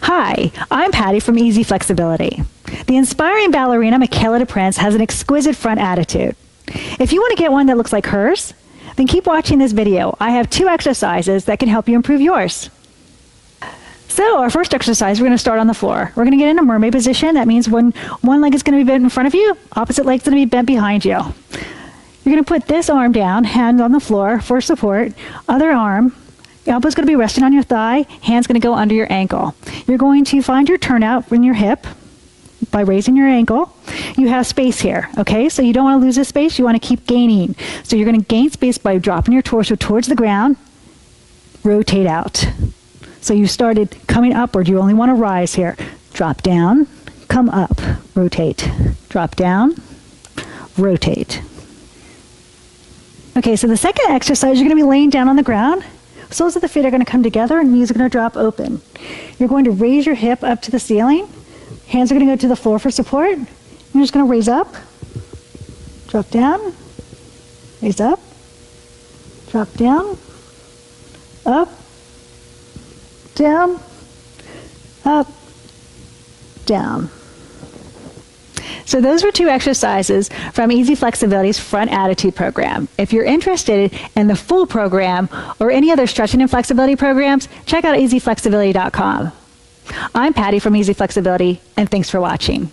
Hi, I'm Patty from Easy Flexibility. The inspiring ballerina Michaela DePrince has an exquisite front attitude. If you want to get one that looks like hers, then keep watching this video. I have 2 exercises that can help you improve yours. So our first exercise, we're going to start on the floor. We're going to get in a mermaid position. That means when one leg is going to be bent in front of you, opposite leg's going to be bent behind you. You're going to put this arm down, hand on the floor for support, other arm, elbow's going to be resting on your thigh, hand's going to go under your ankle. You're going to find your turnout in your hip by raising your ankle. You have space here, okay? So you don't want to lose this space, you want to keep gaining. So you're going to gain space by dropping your torso towards the ground, rotate out. So you started coming upward, you only want to rise here. Drop down, come up, rotate. Drop down, rotate. Okay, so the second exercise, you're going to be laying down on the ground. Soles of the feet are going to come together and knees are going to drop open. You're going to raise your hip up to the ceiling. Hands are going to go to the floor for support. You're just going to raise up, drop down, raise up, drop down, up, down, up, down. So those were 2 exercises from Easy Flexibility's Front Attitude program. If you're interested in the full program or any other stretching and flexibility programs, check out easyflexibility.com. I'm Patty from Easy Flexibility, and thanks for watching.